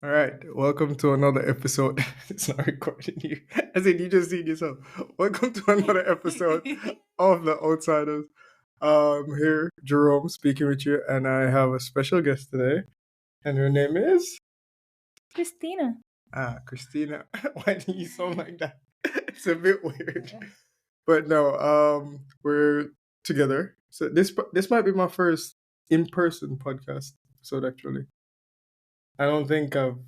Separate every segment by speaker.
Speaker 1: All right, welcome to another episode. It's not recording you. As in, you just seen yourself. Welcome to another episode of The Outsiders. Here, Jerome speaking with you, and I have a special guest today, and her name is
Speaker 2: Christina.
Speaker 1: Christina. Why do you sound like that? It's a bit weird, but no. We're together. So this might be my first in-person podcast episode. Actually, I don't think I've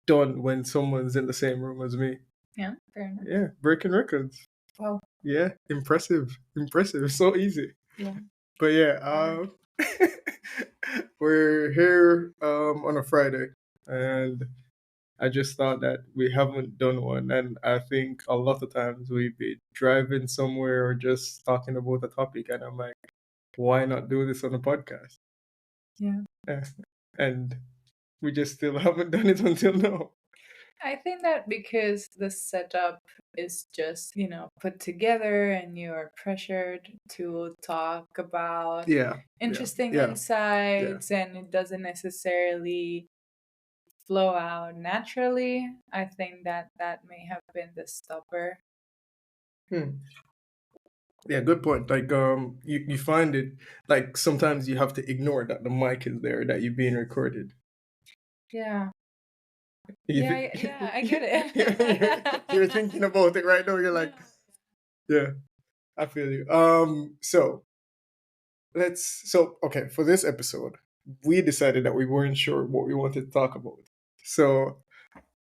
Speaker 1: done when someone's in the same room as me.
Speaker 2: Yeah, fair enough.
Speaker 1: Yeah, breaking records.
Speaker 2: Wow.
Speaker 1: Yeah, impressive. Impressive. So easy.
Speaker 2: Yeah.
Speaker 1: But yeah, we're here on a Friday, and I just thought that we haven't done one, and I think a lot of times we be driving somewhere or just talking about a topic, and I'm like, why not do this on a podcast?
Speaker 2: Yeah.
Speaker 1: Yeah. And we just still haven't done it until now.
Speaker 2: I think that because the setup is just, put together and you're pressured to talk about
Speaker 1: Yeah.
Speaker 2: interesting
Speaker 1: Yeah.
Speaker 2: insights and it doesn't necessarily flow out naturally, I think that may have been the stopper.
Speaker 1: Hmm. Yeah, good point. Like, you find it like sometimes you have to ignore that the mic is there, that you're being recorded.
Speaker 2: Yeah.
Speaker 1: You
Speaker 2: Yeah, I get
Speaker 1: it. you're thinking about it right now. You're like, yeah, I feel you. Okay, for this episode, we decided that we weren't sure what we wanted to talk about, so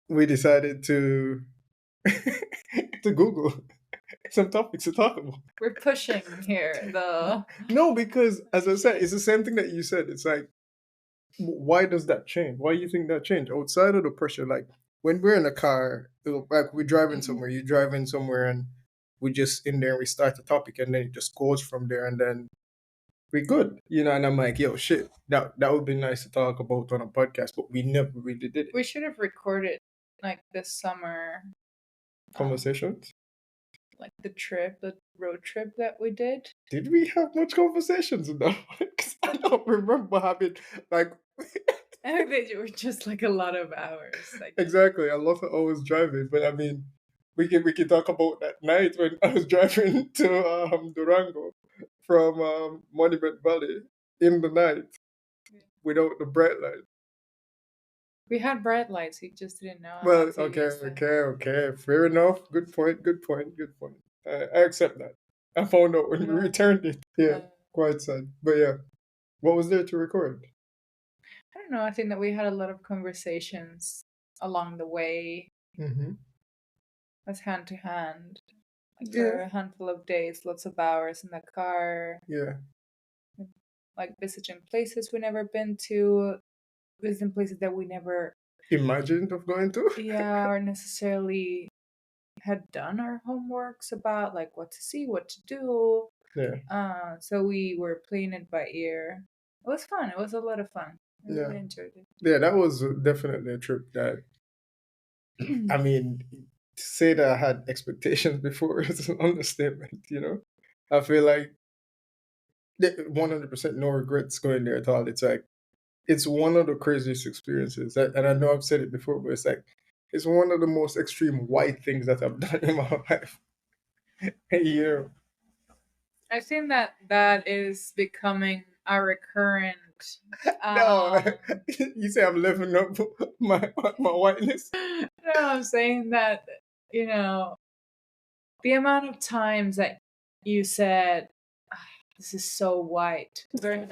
Speaker 1: we decided to to Google some topics to talk about.
Speaker 2: We're pushing here, though.
Speaker 1: No, because as I said, it's the same thing that you said. It's like, why does that change? Why do you think that changed? Outside of the pressure, like when we're in a car, like we're driving somewhere, you're driving somewhere, and we just in there, we start the topic, and then it just goes from there, and then we're good, And I'm like, yo, shit, that would be nice to talk about on a podcast, but we never really did it.
Speaker 2: We should have recorded like this summer
Speaker 1: Conversations?
Speaker 2: like the road trip that we did.
Speaker 1: Did we have much conversations in that one? 'Cause I don't remember having like
Speaker 2: I think they were just like a lot of hours. Like
Speaker 1: exactly a lot of hours driving. But I mean, we can talk about that night when I was driving to Durango from Monument Valley in the night without the bright light.
Speaker 2: we had bright lights, he just didn't know how
Speaker 1: Well,
Speaker 2: to
Speaker 1: okay,
Speaker 2: use them.
Speaker 1: okay, fair enough. Good point. I accept that. I found out when we
Speaker 2: Yeah.
Speaker 1: returned it. Yeah, quite sad. But yeah, what was there to record?
Speaker 2: I don't know. I think that we had a lot of conversations along the way,
Speaker 1: Mm-hmm.
Speaker 2: as hand to hand. Like for
Speaker 1: Yeah,
Speaker 2: a handful of days, lots of hours in the car,
Speaker 1: yeah.
Speaker 2: like visiting places we never been to, visiting places that we never,
Speaker 1: Imagined of going to.
Speaker 2: yeah, or necessarily had done our homeworks about, like what to see, what to do.
Speaker 1: Yeah,
Speaker 2: So we were playing it by ear. It was fun. It was a lot of fun. I
Speaker 1: yeah,
Speaker 2: really enjoyed it.
Speaker 1: yeah. That was definitely a trip that. I mean, to say that I had expectations before is an understatement. I feel like 100% no regrets going there at all. It's like it's one of the craziest experiences, and I know I've said it before, but it's like it's one of the most extreme white things that I've done in my life. Yeah,
Speaker 2: I think that that is becoming a recurrent.
Speaker 1: no,
Speaker 2: Um,
Speaker 1: you say I'm living up my whiteness.
Speaker 2: no, I'm saying that you know the amount of times that you said, "Ah, "This is so white." Very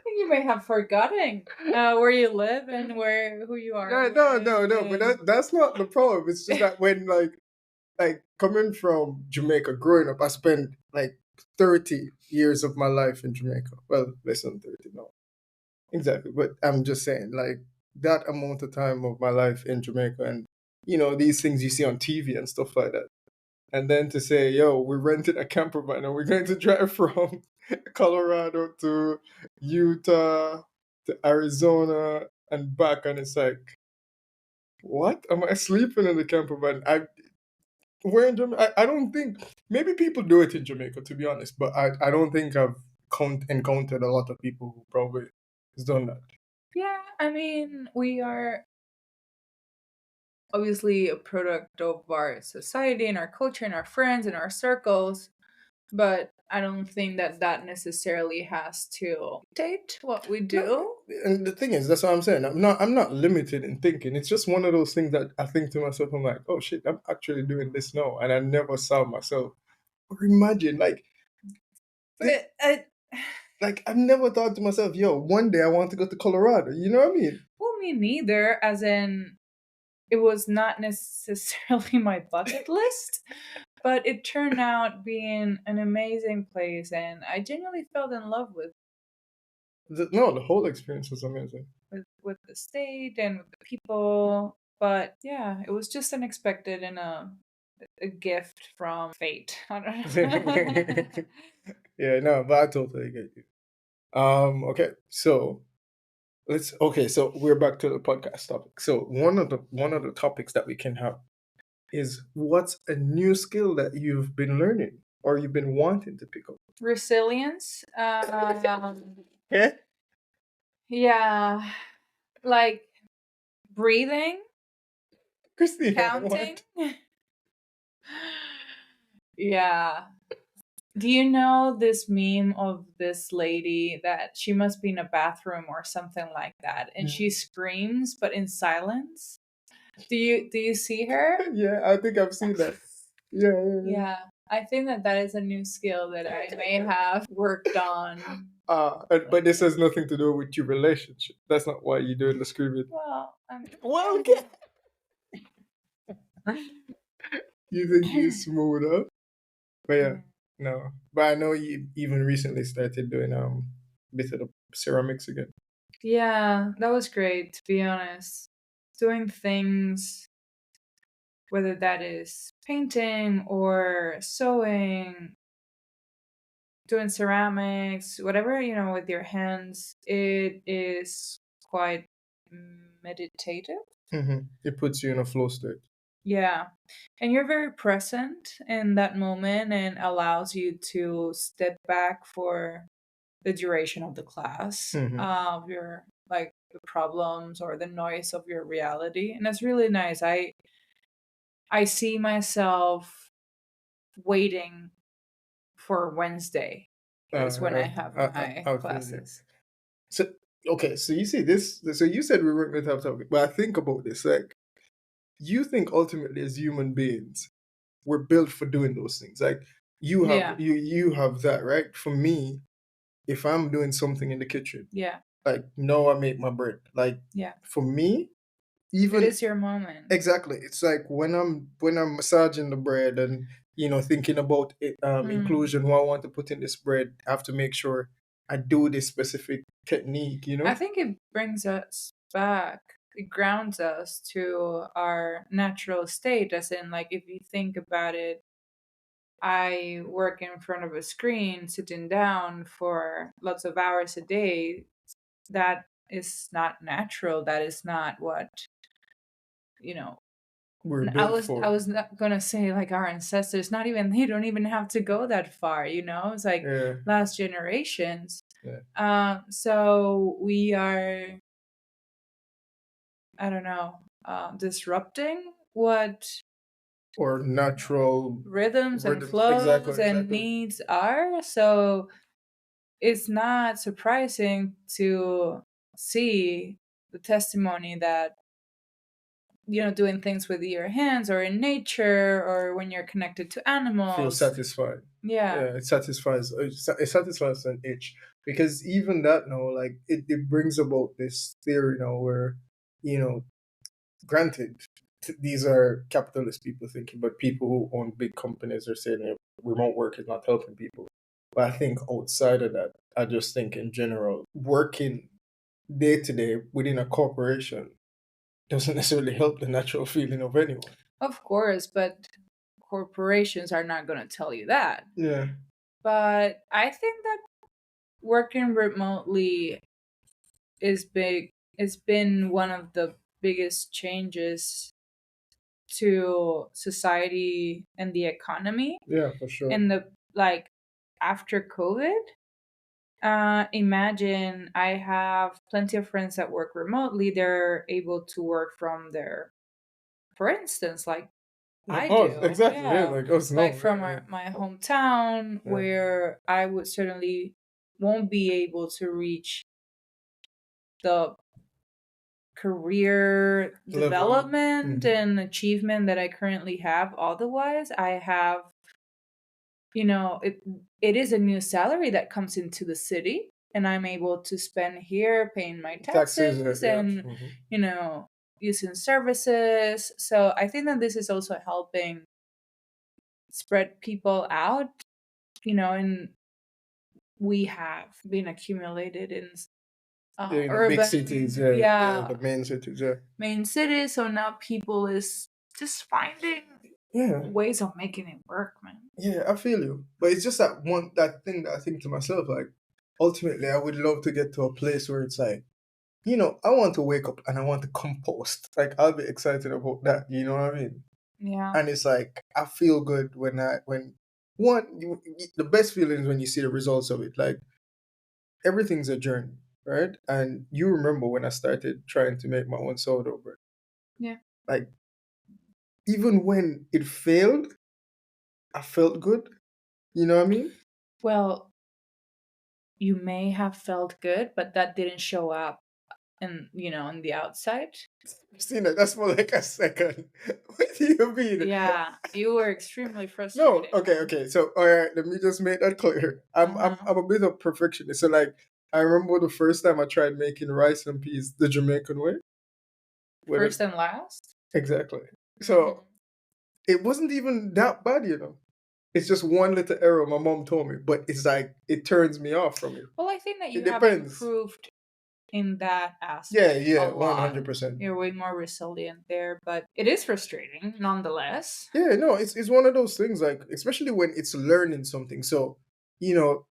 Speaker 2: you may have forgotten where you live and who you are.
Speaker 1: No, but that's not the problem. It's just that when like coming from Jamaica, growing up, I spent like 30 years of my life in Jamaica. Well, less than 30, no. Exactly. But I'm just saying, like, that amount of time of my life in Jamaica and, these things you see on TV and stuff like that. And then to say, yo, we rented a camper van and we're going to drive from Colorado to Utah to Arizona and back. And it's like, what? Am I sleeping in the camper van? We're in Jamaica. I don't think maybe people do it in Jamaica, to be honest, but I don't think I've encountered a lot of people who probably has done that.
Speaker 2: Yeah, I mean, we are obviously a product of our society and our culture and our friends and our circles, but I don't think that that necessarily has to dictate what we
Speaker 1: No,
Speaker 2: do.
Speaker 1: and the thing is, that's what I'm saying. I'm not limited in thinking. It's just one of those things that I think to myself, I'm like, oh shit, I'm actually doing this now, and I never saw myself. Or imagine, thi-
Speaker 2: But I,
Speaker 1: I've never thought to myself, yo, one day I want to go to Colorado. You know what I mean?
Speaker 2: well, me neither, as in, it was not necessarily my bucket list, but it turned out being an amazing place, and I genuinely fell in love
Speaker 1: No, the whole experience was amazing.
Speaker 2: with the state and with the people. But yeah, it was just unexpected and a gift from fate. I don't know.
Speaker 1: Yeah, no, but I totally get you. Okay, so so we're back to the podcast topic. So one of the topics that we can have is what's a new skill that you've been learning or you've been wanting to pick up?
Speaker 2: Resilience.
Speaker 1: Yeah.
Speaker 2: Yeah, like breathing,
Speaker 1: Christina,
Speaker 2: counting.
Speaker 1: what?
Speaker 2: Yeah. Do you know this meme of this lady that she must be in a bathroom or something like that, and she screams but in silence? Do you see her?
Speaker 1: Yeah, I think I've seen that. Yeah, yeah, yeah.
Speaker 2: Yeah, I think that that is a new skill that I may have worked on.
Speaker 1: But this has nothing to do with your relationship. That's not why you're doing the screaming.
Speaker 2: Well, I'm.
Speaker 1: Well, okay. You think you're smoother? But yeah, no. But I know you even recently started doing bit of the ceramics again.
Speaker 2: Yeah, that was great, to be honest. Doing things, whether that is painting or sewing, doing ceramics, whatever, with your hands, it is quite meditative.
Speaker 1: It puts you in a flow state.
Speaker 2: Yeah. And you're very present in that moment and allows you to step back for the duration of the class,
Speaker 1: Mhm.
Speaker 2: of your like the problems or the noise of your reality. And that's really nice. I see myself waiting for Wednesday is when I have my
Speaker 1: I feel you.
Speaker 2: classes.
Speaker 1: So okay, so you see this. So you said we weren't going to have topic, but I think about this. Like, you think ultimately as human beings, we're built for doing those things. Like
Speaker 2: Yeah.
Speaker 1: you have that right. For me, if I'm doing something in the kitchen,
Speaker 2: Yeah.
Speaker 1: like no, I make my bread. Like
Speaker 2: Yeah.
Speaker 1: for me,
Speaker 2: It
Speaker 1: even
Speaker 2: is your moment.
Speaker 1: exactly, it's like when I'm massaging the bread and thinking about it,
Speaker 2: Mm.
Speaker 1: inclusion, what I want to put in this bread, I have to make sure I do this specific technique.
Speaker 2: I think it brings us back. It grounds us to our natural state, as in, like, if you think about it, I work in front of a screen, sitting down for lots of hours a day. That is not natural. That is not what, you know.
Speaker 1: We're
Speaker 2: I
Speaker 1: built
Speaker 2: was I
Speaker 1: for.
Speaker 2: was not gonna say like our ancestors. Not even they don't even have to go that far. It's like
Speaker 1: Yeah,
Speaker 2: last generations.
Speaker 1: yeah.
Speaker 2: So we are, I don't know, disrupting what
Speaker 1: Or natural
Speaker 2: rhythms and
Speaker 1: rhythms. Exactly,
Speaker 2: flows and
Speaker 1: exactly.
Speaker 2: needs are. So it's not surprising to see the testimony that, doing things with your hands or in nature or when you're connected to
Speaker 1: Feel
Speaker 2: animals.
Speaker 1: satisfied.
Speaker 2: Yeah.
Speaker 1: Yeah, it satisfies an itch because even that, no, like it brings about this theory, where you know, granted, these are capitalist people thinking, but people who own big companies are saying remote work is not helping people. But I think outside of that, I just think in general, working day to day within a corporation doesn't necessarily help the natural feeling of anyone.
Speaker 2: Of course, but corporations are not going to tell you that.
Speaker 1: Yeah.
Speaker 2: But I think that working remotely is big. It's been one of the biggest changes to society and the economy
Speaker 1: Yeah, for sure.
Speaker 2: in the, like, after COVID. Imagine I have plenty of friends that work remotely. They're able to work from their, for instance, like
Speaker 1: Of
Speaker 2: I
Speaker 1: course,
Speaker 2: do.
Speaker 1: exactly. Yeah,
Speaker 2: Yeah.
Speaker 1: like us,
Speaker 2: Like
Speaker 1: no,
Speaker 2: from
Speaker 1: yeah,
Speaker 2: my hometown,
Speaker 1: yeah,
Speaker 2: where I would certainly won't be able to reach the career
Speaker 1: level.
Speaker 2: development
Speaker 1: Hmm.
Speaker 2: and achievement that I currently have. Otherwise, I have, it is a new salary that comes into the city, and I'm able to spend here paying my
Speaker 1: Taxes,
Speaker 2: taxes
Speaker 1: yeah.
Speaker 2: and, you know, using services. So I think that this is also helping spread people out, and we have been accumulated in
Speaker 1: In the big cities,
Speaker 2: urban,
Speaker 1: yeah, yeah,
Speaker 2: yeah,
Speaker 1: the main cities, yeah.
Speaker 2: main cities. So now people is just finding
Speaker 1: Yeah,
Speaker 2: ways of making it work, man.
Speaker 1: yeah, I feel you. But it's just that thing that I think to myself, like, ultimately, I would love to get to a place where it's like, I want to wake up and I want to compost. Like, I'll be excited about that. You know what I mean?
Speaker 2: Yeah.
Speaker 1: And it's like I feel good when one the best feeling is when you see the results of it. Like everything's a journey, right? And you remember when I started trying to make my own sourdough bread.
Speaker 2: Yeah.
Speaker 1: Like even when it failed, I felt good. You know what I mean?
Speaker 2: Well, you may have felt good, but that didn't show up in the outside.
Speaker 1: See that? That's more like a second. What do you mean?
Speaker 2: Yeah, you were extremely
Speaker 1: No,
Speaker 2: frustrated,
Speaker 1: okay,
Speaker 2: man.
Speaker 1: okay. So, all right, let me just make that clear. I'm I'm
Speaker 2: Uh-huh.
Speaker 1: I'm a bit of perfectionist. So, like, I remember the first time I tried making rice and peas the Jamaican way. With it
Speaker 2: First and last.
Speaker 1: exactly. So
Speaker 2: Hmm.
Speaker 1: it wasn't even that bad. It's just one little error my mom told me, but it's like it turns me off from it.
Speaker 2: Well, I think that
Speaker 1: It
Speaker 2: you have
Speaker 1: depends.
Speaker 2: improved in that
Speaker 1: Yeah,
Speaker 2: aspect a
Speaker 1: yeah, one
Speaker 2: lot.
Speaker 1: hundred percent.
Speaker 2: You're way more resilient there, but it is frustrating nonetheless.
Speaker 1: Yeah, no, it's one of those things. Like, especially when it's learning something. So, you know,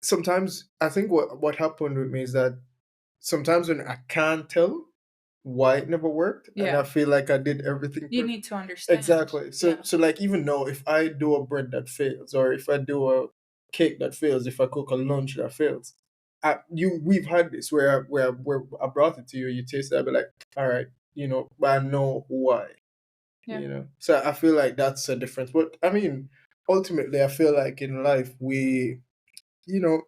Speaker 1: sometimes I think what happened with me is that sometimes when I can't tell why it never worked, and I
Speaker 2: Yeah.
Speaker 1: feel like I did everything
Speaker 2: You
Speaker 1: perfect.
Speaker 2: need to understand.
Speaker 1: Exactly. So
Speaker 2: Yeah.
Speaker 1: so like even though if I do a bread that fails, or if I do a cake that fails, if I cook a lunch that fails, we've had this where I brought it to you, you taste it, I'll be like, all right, but I know why.
Speaker 2: Yeah.
Speaker 1: So I feel like that's a difference. But I mean, ultimately, I feel like in life you know,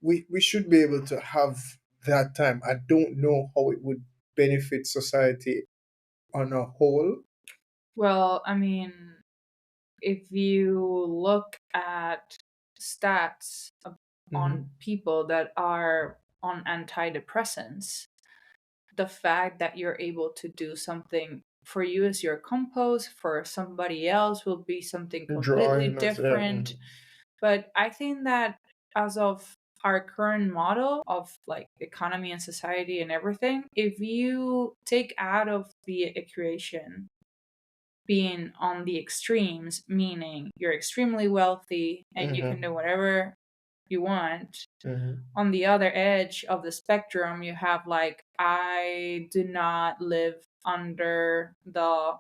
Speaker 1: we should be able to have that time. I don't know how it would benefit society on a whole.
Speaker 2: Well, I mean, if you look at stats
Speaker 1: Hmm.
Speaker 2: on people that are on antidepressants, the fact that you're able to do something for you as your compost, for somebody else will be something completely
Speaker 1: Drawing us, yeah.
Speaker 2: different. But I think that as of our current model of like economy and society and everything, if you take out of the equation being on the extremes, meaning you're extremely wealthy and you can
Speaker 1: Hmm.
Speaker 2: do whatever you want.
Speaker 1: Hmm.
Speaker 2: On the other edge of the spectrum, you have like, I do not live under the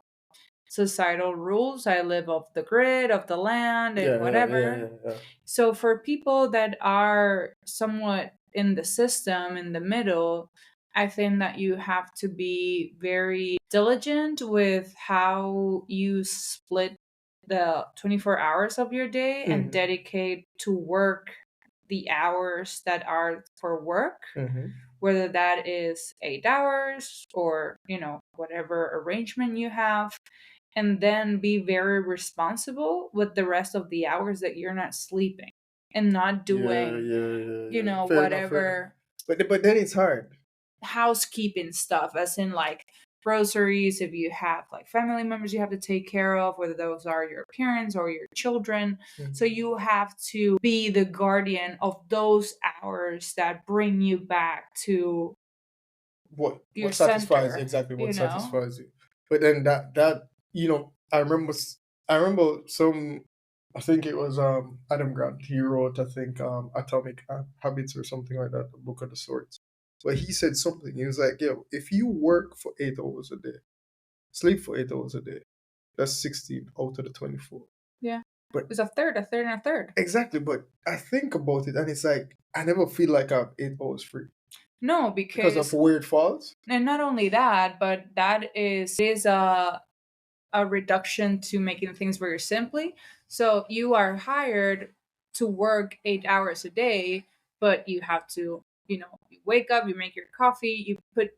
Speaker 2: societal rules. I live off the grid, of the land, and
Speaker 1: Yeah, yeah, yeah,
Speaker 2: whatever.
Speaker 1: yeah, yeah.
Speaker 2: So for people that are somewhat in the system, in the middle, I think that you have to be very diligent with how you split the 24 hours of your day and
Speaker 1: Hmm.
Speaker 2: dedicate to work the hours that are for work,
Speaker 1: Hmm.
Speaker 2: whether that is 8 hours or, whatever arrangement you have, and then be very responsible with the rest of the hours that you're not sleeping and not
Speaker 1: Yeah,
Speaker 2: doing,
Speaker 1: yeah, yeah, yeah. Fair enough, fair enough.
Speaker 2: whatever
Speaker 1: But then it's hard.
Speaker 2: housekeeping stuff, as in like groceries, if you have like family members you have to take care of, whether those are your parents or your children. So
Speaker 1: Mhm.
Speaker 2: you have to be the guardian of those hours that bring you back to your
Speaker 1: What satisfies
Speaker 2: center,
Speaker 1: exactly
Speaker 2: you
Speaker 1: what
Speaker 2: know?
Speaker 1: satisfies you. But then that I remember some. I think it was Adam Grant. He wrote, I think, Atomic Habits or something like that, a book of the sorts. But he said something. He was like, "Yo, if you work for 8 hours a day, sleep for 8 hours a day, that's 16 out of the 24."
Speaker 2: Yeah.
Speaker 1: But
Speaker 2: It's a third, a third, and a third.
Speaker 1: exactly. But I think about it, and it's like I never feel like I have 8 hours free
Speaker 2: No,
Speaker 1: because of
Speaker 2: because
Speaker 1: weird faults.
Speaker 2: and not only that, but that is a reduction to making things very simply. So you are hired to work 8 hours a day, but you have to, you wake up, you make your coffee, you put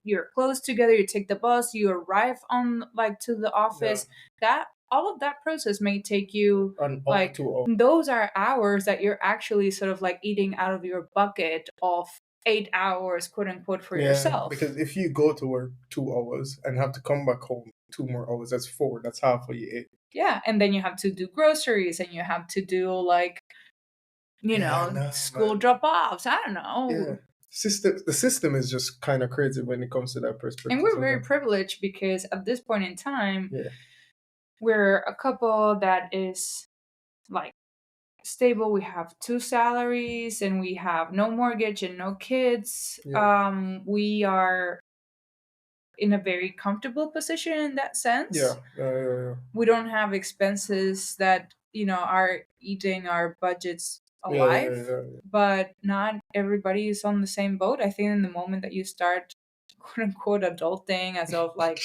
Speaker 2: your clothes together, you take the bus, you arrive on like to the
Speaker 1: Yeah,
Speaker 2: office. That all of that process may take you
Speaker 1: and up
Speaker 2: like
Speaker 1: 2 hours.
Speaker 2: those are hours that you're actually sort of like eating out of your bucket of 8 hours, quote unquote, for
Speaker 1: Yeah,
Speaker 2: yourself.
Speaker 1: because if you go to work 2 hours and have to come back home 2 more hours, that's four. That's half of your 8.
Speaker 2: Yeah, and then you have to do groceries and you have to do like
Speaker 1: Yeah, no,
Speaker 2: school
Speaker 1: man.
Speaker 2: drop offs. I don't
Speaker 1: Yeah,
Speaker 2: know.
Speaker 1: the system is just kind of crazy when it comes to that
Speaker 2: And
Speaker 1: perspective.
Speaker 2: we're very
Speaker 1: Sometimes.
Speaker 2: privileged because at this point in time,
Speaker 1: Yeah,
Speaker 2: we're a couple that is like stable. We have two salaries and we have no mortgage and no kids.
Speaker 1: yeah,
Speaker 2: We are in a very comfortable position in that
Speaker 1: yeah,
Speaker 2: sense.
Speaker 1: yeah.
Speaker 2: We don't have expenses that, are eating our budgets
Speaker 1: Yeah, yeah,
Speaker 2: alive,
Speaker 1: yeah,
Speaker 2: but not everybody is on the same boat. I think in the moment that you start quote unquote adulting as of like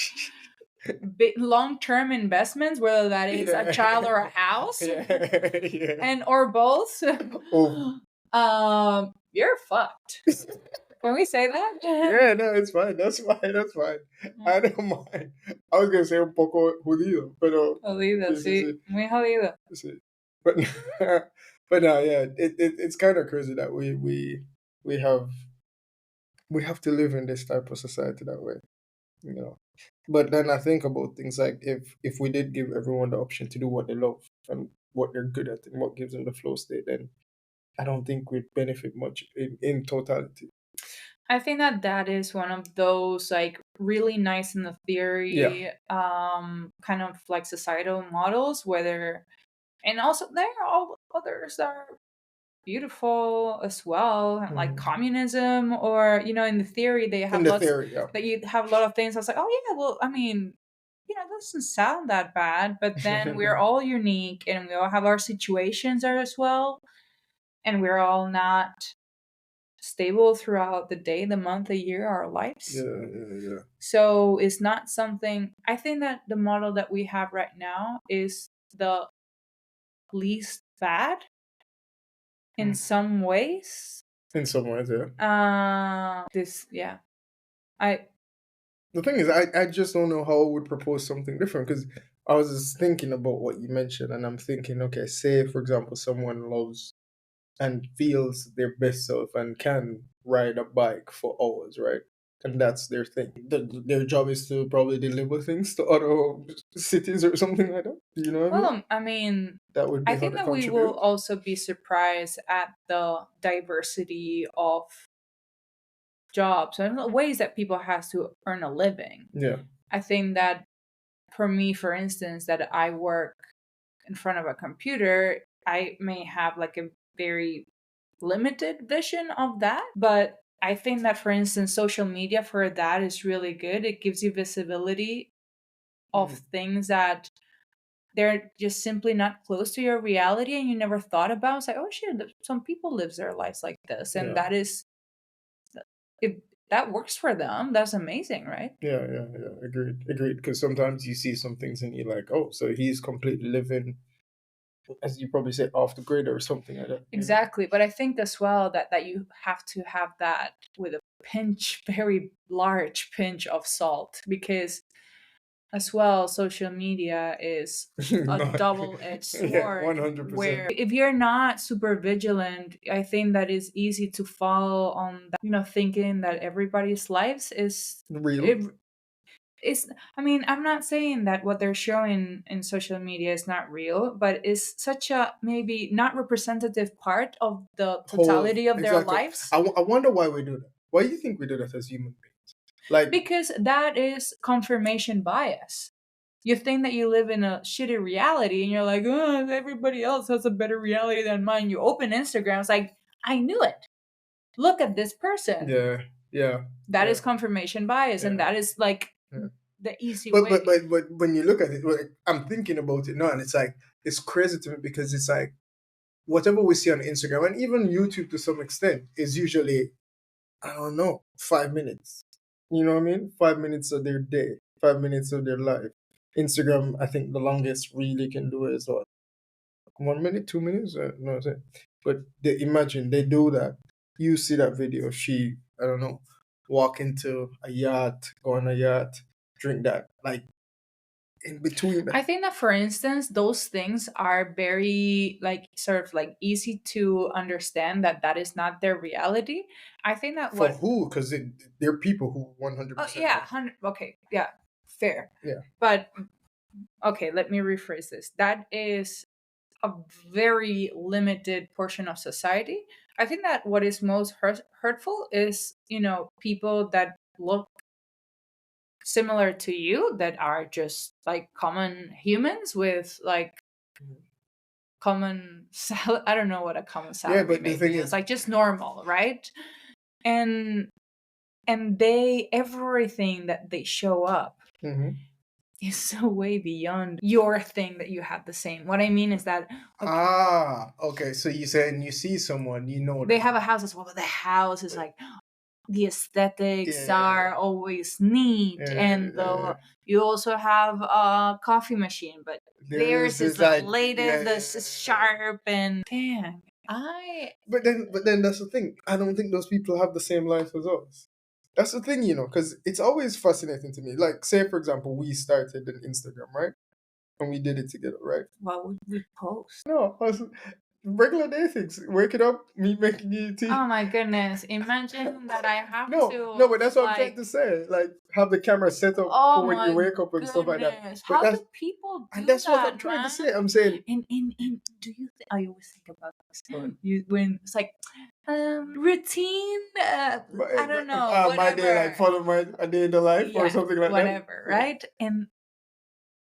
Speaker 2: long-term investments, whether that is a
Speaker 1: yeah,
Speaker 2: child or a house
Speaker 1: yeah, yeah.
Speaker 2: and or both,
Speaker 1: Oh,
Speaker 2: you're fucked. Can we say that?
Speaker 1: yeah, no, it's fine. That's fine. That's fine. I don't mind. I was gonna say un poco judío, pero
Speaker 2: Jodido,
Speaker 1: sí, sí,
Speaker 2: sí,
Speaker 1: sí,
Speaker 2: muy jodido.
Speaker 1: sí. But but no, yeah, it's kind of crazy that we have we have to live in this type of society that way, you know. But then I think about things like if we did give everyone the option to do what they love and what they're good at and what gives them the flow state, then I don't think we'd benefit much in totality.
Speaker 2: I think that that is one of those like really nice in the
Speaker 1: Yeah.
Speaker 2: theory, kind of like societal models, whether and also there are all others that are beautiful as well, like
Speaker 1: Mhm.
Speaker 2: communism, or in the theory they
Speaker 1: In
Speaker 2: have
Speaker 1: the
Speaker 2: lots
Speaker 1: theory, yeah.
Speaker 2: that you have a lot of things. I was like, oh yeah, well, I mean, it doesn't sound that bad, but then we're all unique and we all have our situations there as well, and we're all not stable throughout the day, the month, the year, our lives.
Speaker 1: Yeah, yeah, yeah.
Speaker 2: So it's not something. I think that the model that we have right now is the least bad in
Speaker 1: Mm.
Speaker 2: some ways.
Speaker 1: In some ways, yeah.
Speaker 2: This, yeah. I
Speaker 1: The thing is, I just don't know how I would propose something different because I was just thinking about what you mentioned, and I'm thinking, okay, say for example, someone loves and feels their best self and can ride a bike for hours, right? And that's their thing. Their job is to probably deliver things to other cities or something like that. You know what I mean?
Speaker 2: well, I mean,
Speaker 1: That would
Speaker 2: I
Speaker 1: be how
Speaker 2: think
Speaker 1: they
Speaker 2: that we will
Speaker 1: contribute.
Speaker 2: also be surprised at the diversity of jobs and the ways that people have to earn a living.
Speaker 1: Yeah.
Speaker 2: I think that for me, for instance, that I work in front of a computer, I may have like a very limited vision of that. But I think that, for instance, social media for that is really good. It gives you visibility of
Speaker 1: Mm.
Speaker 2: things that they're just simply not close to your reality and you never thought about. It's like, oh shit, some people live their lives like this. And
Speaker 1: Yeah.
Speaker 2: that is, if that works for them, that's amazing, right?
Speaker 1: Yeah, yeah, yeah. Agreed, agreed. Because sometimes you see some things and you're like, oh, so he's completely living, as you probably say, off the grid or something like that. You know?
Speaker 2: Exactly. But I think as well that you have to have that with a pinch, very large pinch of salt, because as well, social media is a
Speaker 1: No,
Speaker 2: double-edged
Speaker 1: yeah,
Speaker 2: sword
Speaker 1: 100%.
Speaker 2: where if you're not super vigilant, I think that it's easy to fall on that, thinking that everybody's lives is
Speaker 1: Real.
Speaker 2: it, it's I mean, I'm not saying that what they're showing in social media is not real, but it's such a maybe not representative part of the
Speaker 1: Whole,
Speaker 2: totality of their
Speaker 1: exactly.
Speaker 2: lives.
Speaker 1: I wonder why we do that. Why do you think we do that as human beings? Like,
Speaker 2: Because that is confirmation bias. You think that you live in a shitty reality and you're like, oh, everybody else has a better reality than mine. You open Instagram, it's like, I knew it. Look at this person.
Speaker 1: yeah, yeah,
Speaker 2: That
Speaker 1: yeah,
Speaker 2: is confirmation bias, and
Speaker 1: yeah,
Speaker 2: that is like
Speaker 1: yeah.
Speaker 2: the easy
Speaker 1: But
Speaker 2: way.
Speaker 1: when you look at it, like, I'm thinking about it now, and it's like it's crazy to me because it's like whatever we see on Instagram and even YouTube to some extent is usually, I don't know, 5 minutes. You know what I mean? 5 minutes of their day, 5 minutes of their life. Instagram, I think the longest really can do is what, 1 minute, 2 minutes? No, is it? But imagine they do that. You see that video. She, I don't know, walk into a yacht, go on a yacht, drink that. Like in between
Speaker 2: I
Speaker 1: that.
Speaker 2: think that, for instance, those things are very like sort of like easy to understand that that is not their reality. I think that
Speaker 1: For
Speaker 2: what
Speaker 1: who? Because there are people who
Speaker 2: oh
Speaker 1: 100%
Speaker 2: yeah,
Speaker 1: know.
Speaker 2: 100, okay, yeah, fair.
Speaker 1: Yeah.
Speaker 2: But okay, let me rephrase this. That is a very limited portion of society. I think that what is most hurtful is, people that look similar to you, that are just like common humans with like common I don't know what a common
Speaker 1: Yeah,
Speaker 2: salary
Speaker 1: but the
Speaker 2: may
Speaker 1: thing
Speaker 2: be. It's
Speaker 1: is,
Speaker 2: like just normal, right? And they, everything that they show up
Speaker 1: mhm.
Speaker 2: is so way beyond your thing that you have the same. What I mean is that
Speaker 1: Okay. So you saying you see someone, you know
Speaker 2: they
Speaker 1: them.
Speaker 2: have a house as well, but the house is like the aesthetics
Speaker 1: Yeah,
Speaker 2: are always neat, and
Speaker 1: yeah.
Speaker 2: you also have a coffee machine, but
Speaker 1: There's
Speaker 2: theirs is
Speaker 1: this
Speaker 2: the
Speaker 1: like,
Speaker 2: latest,
Speaker 1: yeah.
Speaker 2: this is sharp, and dang, I
Speaker 1: But then that's the thing. I don't think those people have the same life as us. That's the thing, because it's always fascinating to me. Like, say for example, we started an Instagram, right? And we did it together, right?
Speaker 2: what would we post?
Speaker 1: No, regular day things. Waking up, me making you tea.
Speaker 2: Oh my goodness! Imagine that I have
Speaker 1: No,
Speaker 2: to
Speaker 1: but that's what I'm trying
Speaker 2: like.
Speaker 1: to say. Like, have the camera set up
Speaker 2: Oh
Speaker 1: for when you
Speaker 2: my
Speaker 1: wake up and stuff like that.
Speaker 2: goodness!
Speaker 1: But
Speaker 2: How do people
Speaker 1: and
Speaker 2: do
Speaker 1: that's what I'm
Speaker 2: that,
Speaker 1: trying to
Speaker 2: man?
Speaker 1: say. I'm saying,
Speaker 2: And do you I always think about this.
Speaker 1: uh,
Speaker 2: You when it's like routine, I don't know,
Speaker 1: my day, like
Speaker 2: whatever.
Speaker 1: follow my a day in the life or
Speaker 2: Yeah,
Speaker 1: something like that.
Speaker 2: whatever, right?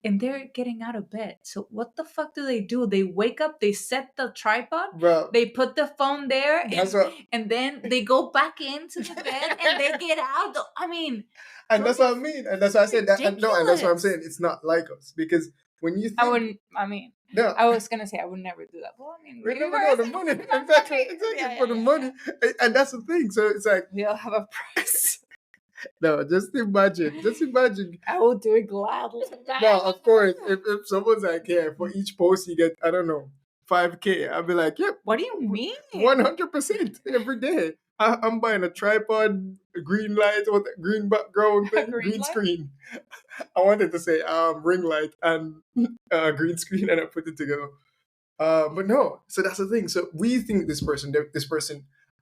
Speaker 2: And they're getting out of bed. So what the fuck do? They wake up, they set the tripod,
Speaker 1: Bro,
Speaker 2: they put the phone there,
Speaker 1: that's what,
Speaker 2: and then they go back into the bed and they get out. I mean,
Speaker 1: and
Speaker 2: don't
Speaker 1: that's
Speaker 2: be
Speaker 1: what I mean, and that's why I said that. No, and that's what I'm
Speaker 2: ridiculous.
Speaker 1: saying. It's not like us because when you
Speaker 2: I
Speaker 1: think,
Speaker 2: wouldn't. I mean,
Speaker 1: no,
Speaker 2: I was gonna say I would never do that. Well, I mean,
Speaker 1: we
Speaker 2: we
Speaker 1: never
Speaker 2: were
Speaker 1: know the money.
Speaker 2: thinking about
Speaker 1: Exactly,
Speaker 2: money.
Speaker 1: exactly
Speaker 2: Yeah,
Speaker 1: for
Speaker 2: yeah,
Speaker 1: the
Speaker 2: yeah,
Speaker 1: money, and that's the thing. So it's like,
Speaker 2: yeah. We all have a price.
Speaker 1: no, just imagine.
Speaker 2: I will do it gladly.
Speaker 1: No, of course, if someone's like, yeah, for each post you get, I don't know, 5K, I'll be like, yep,
Speaker 2: What do you mean?
Speaker 1: 100% every day. I'm buying a tripod, a green light, with a green background
Speaker 2: A
Speaker 1: thing,
Speaker 2: green
Speaker 1: green
Speaker 2: light?
Speaker 1: screen. I wanted to say ring light and green screen, and I put it together. But no, so that's the thing. So we think this person,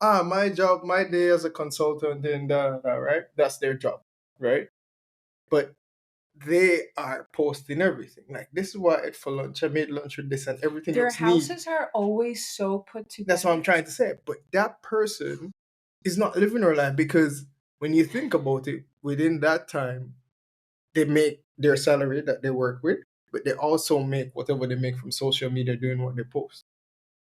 Speaker 1: my job, my day as a consultant, and right? That's their job, right? But they are posting everything. Like, this is what I ate for lunch. I made lunch with this, and everything
Speaker 2: Their
Speaker 1: looks neat.
Speaker 2: houses are always so put together.
Speaker 1: That's what I'm trying to say. But that person is not living her life because when you think about it, within that time, they make their salary that they work with, but they also make whatever they make from social media doing what they post.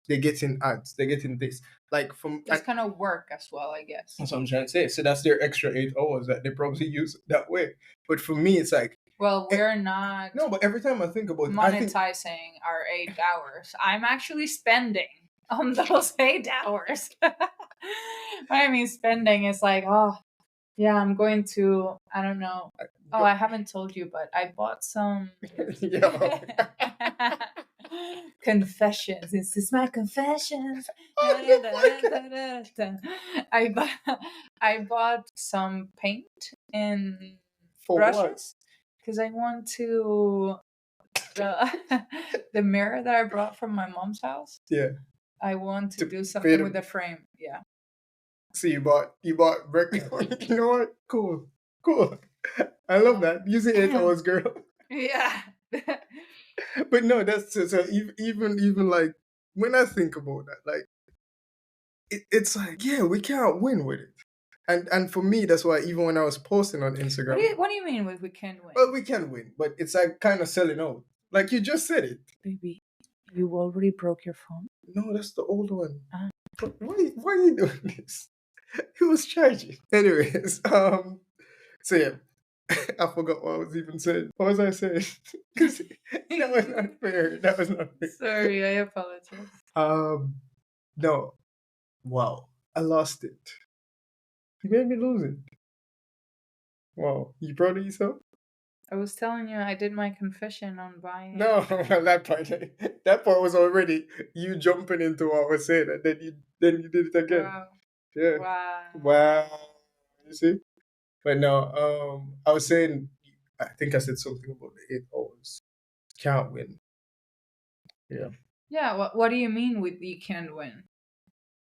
Speaker 1: They're getting ads, they're getting this. Like from
Speaker 2: That's kind of work as well, I guess.
Speaker 1: that's what I'm trying to say. So that's their extra 8 hours that they probably use that way. But for me, it's like,
Speaker 2: Well, we're not
Speaker 1: no, but every time I think about it, I think
Speaker 2: monetizing our 8 hours. I'm actually spending on those 8 hours. I mean, spending is like, oh, yeah, I'm going to, I don't know. Oh, I haven't told you, but I bought some
Speaker 1: Yo.
Speaker 2: confessions. This is my confessions. I bought some paint and
Speaker 1: For what?
Speaker 2: brushes because I want to the mirror that I brought from my mom's house.
Speaker 1: Yeah.
Speaker 2: I want to
Speaker 1: To
Speaker 2: do
Speaker 1: paint
Speaker 2: something
Speaker 1: them.
Speaker 2: with the frame. Yeah.
Speaker 1: So you bought record. You know what? Cool. I love that. Using 8 hours, girl.
Speaker 2: Yeah.
Speaker 1: But no, that's so even like when I think about that, like it's like, yeah, we can't win with it. And for me, that's why even when I was posting on Instagram,
Speaker 2: What do you mean with we can win?
Speaker 1: well, we can win, but it's like kind of selling out. Like you just said it.
Speaker 2: Baby, you already broke your phone.
Speaker 1: No, that's the old one.
Speaker 2: Ah.
Speaker 1: But why are you doing this? It was charging. Anyways, so yeah. I forgot what I was even saying. What was I saying? 'Cause that was not fair. That was not fair.
Speaker 2: Sorry, I apologize.
Speaker 1: No. Wow. I lost it. You made me lose it. Wow. You proud of yourself?
Speaker 2: I was telling you I did my confession on buying.
Speaker 1: No, well, that part was already you jumping into what I was saying, and then you did it again.
Speaker 2: Wow.
Speaker 1: Yeah.
Speaker 2: Wow.
Speaker 1: Wow. You see? But no, I was saying, I think I said something about the 8 hours. Can't win. Yeah.
Speaker 2: Yeah, what do you mean with you can't win?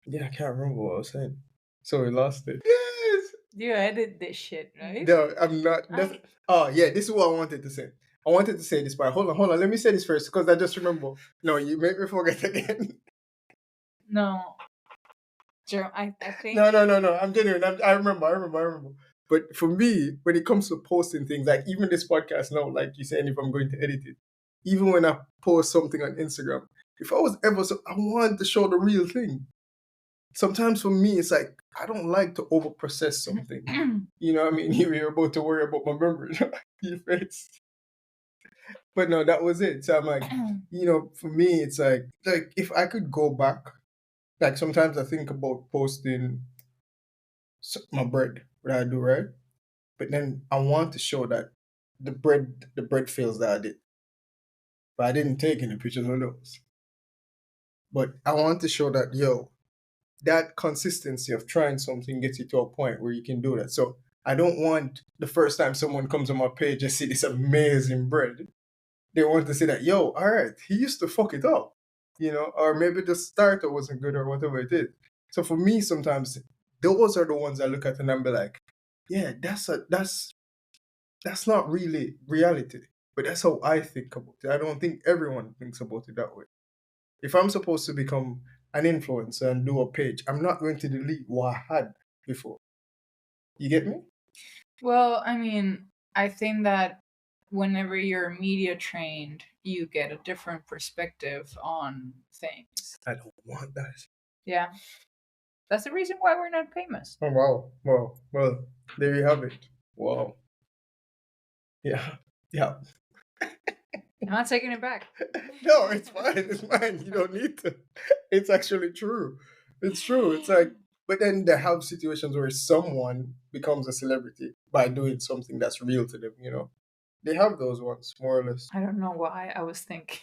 Speaker 1: Yeah, I can't remember what I was saying. So we lost it. Yes.
Speaker 2: You edit this shit, right?
Speaker 1: No, I'm not. Oh, yeah, this is what I wanted to say. I wanted to say this part. Hold on. Let me say this first because I just remember. No, you make me forget again.
Speaker 2: No. I think
Speaker 1: No. I'm genuine. I remember. But for me, when it comes to posting things, like even this podcast now, like you saying, if I'm going to edit it, even when I post something on Instagram, if I was ever I want to show the real thing. Sometimes for me, it's like I don't like to over process something. You know what I mean? You're about to worry about my memory. Your face. But no, that was it. So I'm like, for me, it's like if I could go back, like sometimes I think about posting my bread, what I do, right? But then I want to show that the bread feels that I did. But I didn't take any pictures of those. But I want to show that, that consistency of trying something gets you to a point where you can do that. So I don't want the first time someone comes on my page and see this amazing bread. They want to say that, all right, he used to fuck it up, or maybe the starter wasn't good or whatever it is. So for me, sometimes those are the ones I look at and I'm be like, yeah, that's not really reality, but that's how I think about it. I don't think everyone thinks about it that way. If I'm supposed to become an influencer and do a page, I'm not going to delete what I had before. You get me?
Speaker 2: Well, I mean, I think that whenever you're media trained, you get a different perspective on things.
Speaker 1: I don't want that.
Speaker 2: Yeah. That's the reason why we're not famous.
Speaker 1: Oh, wow. Well, there you have it. Wow. Yeah.
Speaker 2: I'm not taking it back.
Speaker 1: No, it's fine. It's fine. You don't need to. It's actually true. It's true. It's like, but then they have situations where someone becomes a celebrity by doing something that's real to them, They have those ones, more or less.
Speaker 2: I don't know why I was thinking.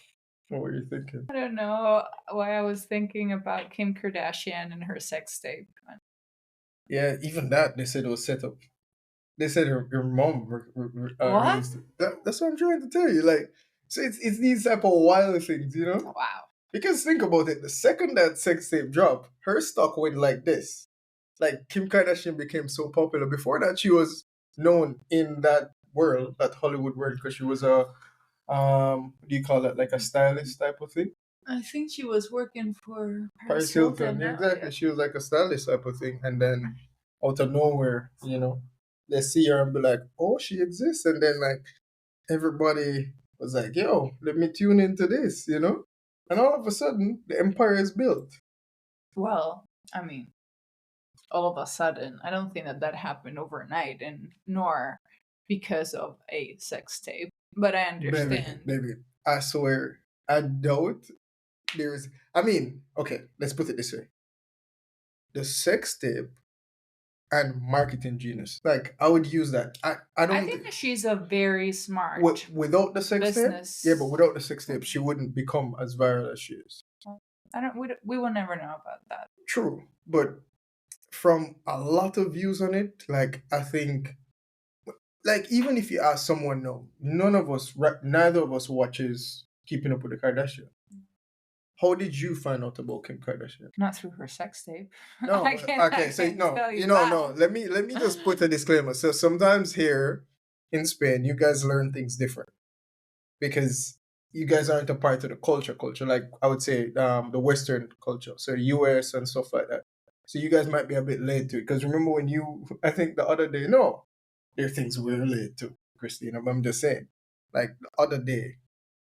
Speaker 1: What were you thinking?
Speaker 2: I don't know why I was thinking about Kim Kardashian and her sex tape.
Speaker 1: Yeah, even that, they said it was set up. They said her mom
Speaker 2: What?
Speaker 1: released it. That's what I'm trying to tell you. Like, so it's these type of wild things,
Speaker 2: Wow.
Speaker 1: Because think about it. The second that sex tape dropped, her stock went like this. Like Kim Kardashian became so popular. Before that, she was known in that world, that Hollywood world, because she was a what do you call it? Like a stylist type of thing.
Speaker 2: I think she was working for
Speaker 1: Paris Hilton. Exactly. She was like a stylist type of thing, and then out of nowhere, they see her and be like, "Oh, she exists," and then like everybody was like, "Yo, let me tune into this," and all of a sudden the empire is built.
Speaker 2: Well, I mean, all of a sudden, I don't think that happened overnight, and nor because of a sex tape. But I understand.
Speaker 1: Baby, I swear, I doubt there is. I mean, okay, let's put it this way: the sex tape and marketing genius. Like I would use that. I don't
Speaker 2: I think that she's a very smart
Speaker 1: without the sex
Speaker 2: business.
Speaker 1: tape. Yeah, but without the sex tape, she wouldn't become as viral as she is.
Speaker 2: We will never know about that.
Speaker 1: True, but from a lot of views on it, like I think, like even if you ask someone, no, neither of us watches Keeping Up with the Kardashians. How did you find out about Kim Kardashian?
Speaker 2: Not through her sex tape.
Speaker 1: No, okay. So no. Let me just put a disclaimer. So sometimes here in Spain, you guys learn things different because you guys aren't a part of the culture. Like I would say, the Western culture, so the US and stuff like that. So you guys might be a bit late to it. Because remember when I think the other day, no, there are things we're late to, Christina. But I'm just saying, like the other day.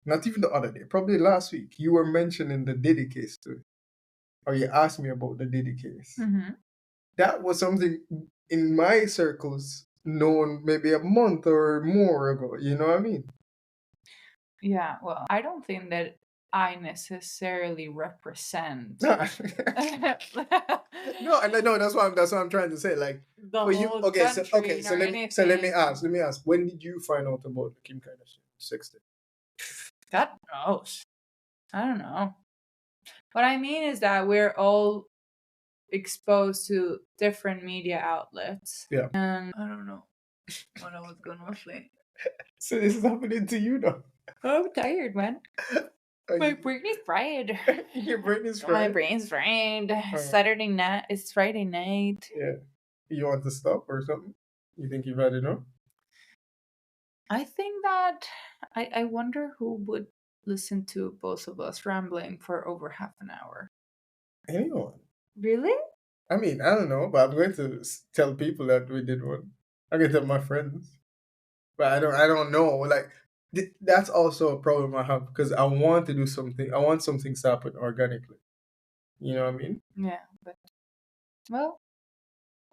Speaker 1: Not even the other day, probably last week, you were mentioning the Diddy case too. Or you asked me about the Diddy case.
Speaker 2: Mm-hmm.
Speaker 1: That was something in my circles known maybe a month or more ago. You know what I mean?
Speaker 2: Yeah, well, I don't think that I necessarily represent
Speaker 1: No,
Speaker 2: the
Speaker 1: no, and I know that's what I'm trying to say. Like for you,
Speaker 2: whole
Speaker 1: okay, so
Speaker 2: country
Speaker 1: okay, so
Speaker 2: nor
Speaker 1: let me
Speaker 2: anything.
Speaker 1: ask, when did you find out about the Kim Kardashian sexting?
Speaker 2: God knows. I don't know. What I mean is that we're all exposed to different media outlets.
Speaker 1: Yeah.
Speaker 2: And I don't know what I was gonna say.
Speaker 1: So this is happening to you now.
Speaker 2: I'm tired, man.
Speaker 1: Are
Speaker 2: My
Speaker 1: you,
Speaker 2: brain is fried.
Speaker 1: your brain is
Speaker 2: My
Speaker 1: fried.
Speaker 2: brain's fried.
Speaker 1: Uh,
Speaker 2: Saturday night. It's Friday night.
Speaker 1: yeah. You want to stop or something? You think you've had enough?
Speaker 2: I think that I wonder who would listen to both of us rambling for over half an hour.
Speaker 1: Anyone?
Speaker 2: Really?
Speaker 1: I mean, I don't know, but I'm going to tell people that we did one. I'm going to tell my friends, but I don't know. Like that's also a problem I have because I want to do something. I want something to happen organically. You know what I mean?
Speaker 2: Yeah, but well,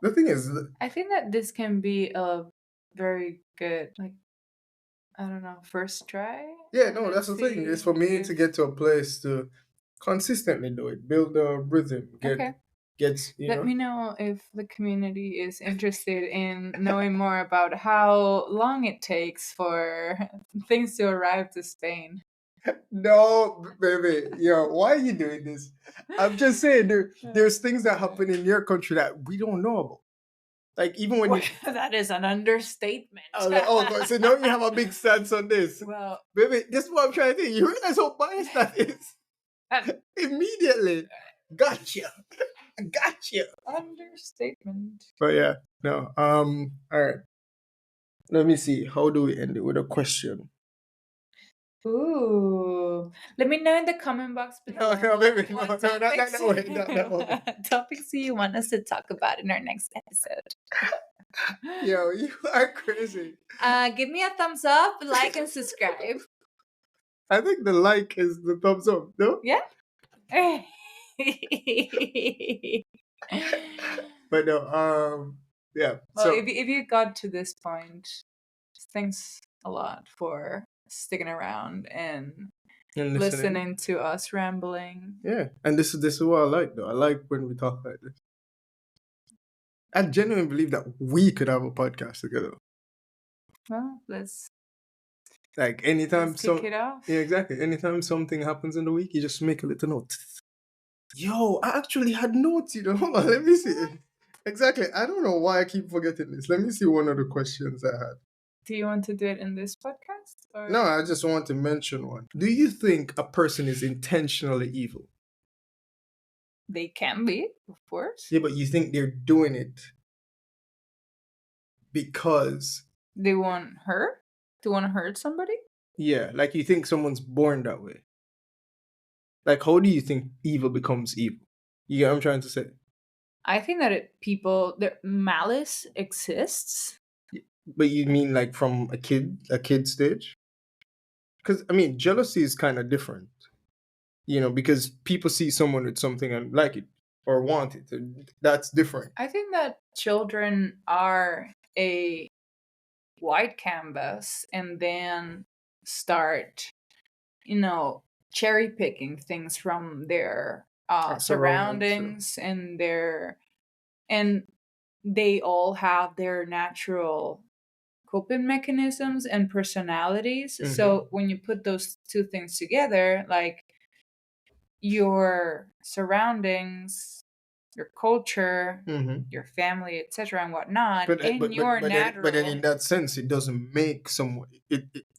Speaker 1: The thing is,
Speaker 2: I think that this can be a very good, like, I don't know, first try.
Speaker 1: yeah,
Speaker 2: And
Speaker 1: no,
Speaker 2: then
Speaker 1: that's the thing. It's for
Speaker 2: see
Speaker 1: me to
Speaker 2: if.
Speaker 1: get to a place to consistently do it, build a rhythm,
Speaker 2: Okay.
Speaker 1: gets
Speaker 2: Let me know if the community is interested in knowing more about how long it takes for things to arrive to Spain.
Speaker 1: No, baby, yo, why are you doing this? I'm just saying there's things that happen in your country that we don't know about. Like even when
Speaker 2: Well,
Speaker 1: you,
Speaker 2: that is an understatement.
Speaker 1: I was like, oh god, so now you have a big stance on this,
Speaker 2: Well,
Speaker 1: baby. This is what I'm trying to think. You realize how biased that is? Immediately, gotcha, gotcha.
Speaker 2: understatement.
Speaker 1: But yeah, no. All right. Let me see. How do we end it with a question?
Speaker 2: Ooh. Let me know in the comment box
Speaker 1: No,
Speaker 2: below
Speaker 1: no, baby, no,
Speaker 2: what
Speaker 1: no, not
Speaker 2: topics
Speaker 1: that way, not that way.
Speaker 2: what topics do you want us to talk about in our next episode.
Speaker 1: Yo, you are crazy.
Speaker 2: Give me a thumbs up, like, and subscribe.
Speaker 1: I think the like is the thumbs up. No,
Speaker 2: Yeah.
Speaker 1: but no. Yeah.
Speaker 2: Well,
Speaker 1: So
Speaker 2: if you got to this point, thanks a lot for sticking around and
Speaker 1: and listening.
Speaker 2: listening to us rambling.
Speaker 1: Yeah, and this is what I like though. I like when we talk like this. I genuinely believe that we could have a podcast together.
Speaker 2: Well, let's
Speaker 1: Like anytime
Speaker 2: kick it off.
Speaker 1: yeah, exactly. Anytime something happens in the week, you just make a little note. Yo, I actually had notes, Hold on, let me see. Exactly. I don't know why I keep forgetting this. Let me see one of the questions I had.
Speaker 2: Do you want to do it in this podcast? Or
Speaker 1: No, I just want to mention one. Do you think a person is intentionally evil?
Speaker 2: they can be, of course.
Speaker 1: Yeah, but you think they're doing it because,
Speaker 2: They want hurt? To want to hurt somebody?
Speaker 1: yeah, like you think someone's born that way. Like, how do you think evil becomes evil? You get what I'm trying to say?
Speaker 2: I think that their malice exists.
Speaker 1: But you mean like from a kid stage? Because I mean, jealousy is kind of different, because people see someone with something and like it or want it. And that's different.
Speaker 2: I think that children are a white canvas and then start, cherry picking things from their
Speaker 1: Our surroundings.
Speaker 2: surroundings and they all have their natural coping mechanisms and personalities. So when you put those two things together, like your surroundings, your culture, your family, etc., and whatnot,
Speaker 1: But
Speaker 2: and your
Speaker 1: but then
Speaker 2: natural
Speaker 1: in that sense, it doesn't make someone.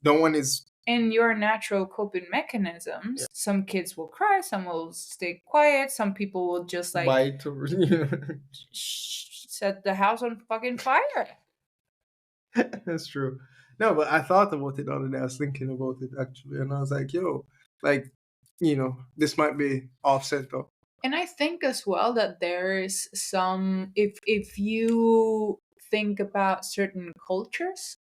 Speaker 1: No one is.
Speaker 2: in your natural coping mechanisms,
Speaker 1: Yeah.
Speaker 2: some kids will cry, some will stay quiet, some people will just like
Speaker 1: Bite or
Speaker 2: set the house on fucking fire.
Speaker 1: That's true. No, but I thought about it the other day. I was thinking about it actually, and I was like, yo, like, this might be offset though.
Speaker 2: And I think as well that there is some, if you think about certain cultures,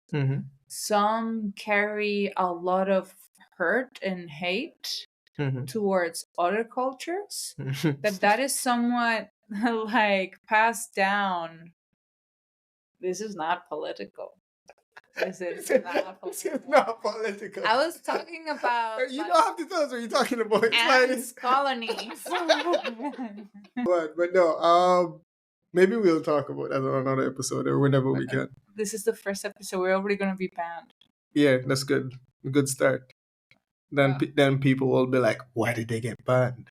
Speaker 2: some carry a lot of hurt and hate towards other cultures. That is somewhat like passed down This is not political. This is
Speaker 1: This
Speaker 2: not
Speaker 1: is
Speaker 2: political.
Speaker 1: not political.
Speaker 2: I was talking about
Speaker 1: You
Speaker 2: like
Speaker 1: don't have to tell us what you're talking about. It's
Speaker 2: ants
Speaker 1: fine.
Speaker 2: colonies.
Speaker 1: But no, maybe we'll talk about that on another episode or whenever we can.
Speaker 2: This is the first episode. We're already gonna be banned.
Speaker 1: Yeah, that's good. A good start. Then then people will be like, why did they get banned?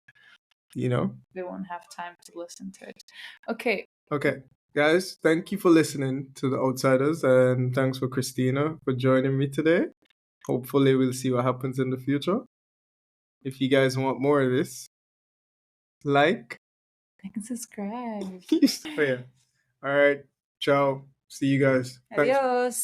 Speaker 1: You know?
Speaker 2: They won't have time to listen to it. Okay.
Speaker 1: Okay. Guys, thank you for listening to The Outsiders, and thanks for Christina for joining me today. Hopefully we'll see what happens in the future. If you guys want more of this, like
Speaker 2: and subscribe.
Speaker 1: yeah. All right. Ciao. See you guys. Thanks.
Speaker 2: Adios.